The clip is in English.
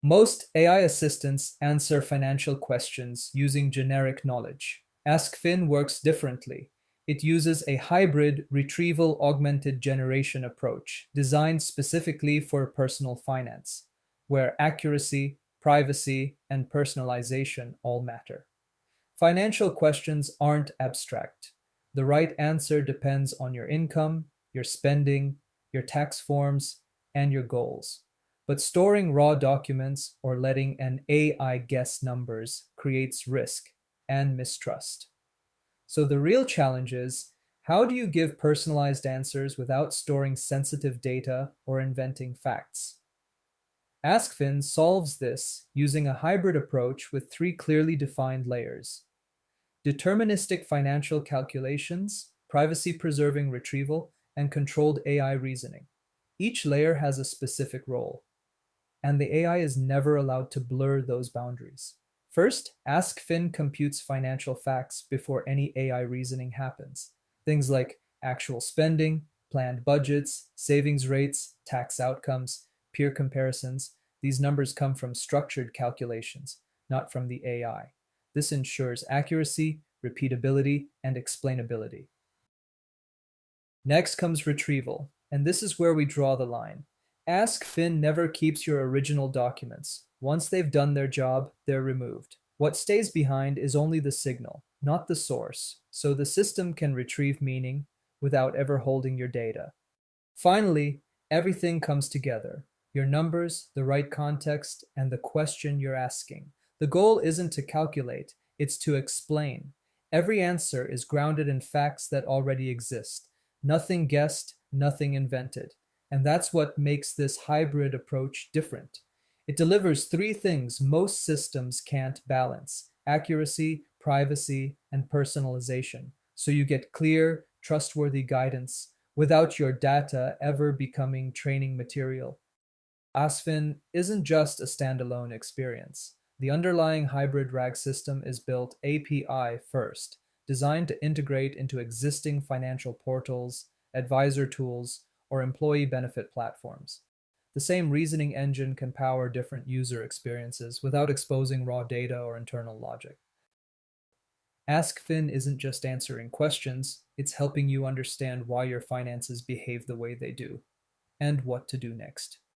Most AI assistants answer financial questions using generic knowledge. AskFinn works differently. It uses a hybrid retrieval augmented generation approach designed specifically for personal finance, where accuracy, privacy, and personalization all matter. Financial questions aren't abstract. The right answer depends on your income, your spending, your tax forms, and your goals. But storing raw documents or letting an AI guess numbers creates risk and mistrust. So the real challenge is, how do you give personalized answers without storing sensitive data or inventing facts? AskFin solves this using a hybrid approach with three clearly defined layers: deterministic financial calculations, privacy-preserving retrieval, and controlled AI reasoning. Each layer has a specific role, and the AI is never allowed to blur those boundaries. First, AskFin computes financial facts before any AI reasoning happens. Things like actual spending, planned budgets, savings rates, tax outcomes, peer comparisons. These numbers come from structured calculations, not from the AI. This ensures accuracy, repeatability, and explainability. Next comes retrieval, and this is where we draw the line. AskFin never keeps your original documents. Once they've done their job, they're removed. What stays behind is only the signal, not the source, so the system can retrieve meaning without ever holding your data. Finally, everything comes together: your numbers, the right context, and the question you're asking. The goal isn't to calculate, it's to explain. Every answer is grounded in facts that already exist. Nothing guessed, nothing invented. And that's what makes this hybrid approach different. It delivers three things most systems can't balance: accuracy, privacy, and personalization. So you get clear, trustworthy guidance without your data ever becoming training material. AskFin isn't just a standalone experience. The underlying hybrid RAG system is built API first, designed to integrate into existing financial portals, advisor tools, or employee benefit platforms. The same reasoning engine can power different user experiences without exposing raw data or internal logic. AskFin isn't just answering questions, it's helping you understand why your finances behave the way they do and what to do next.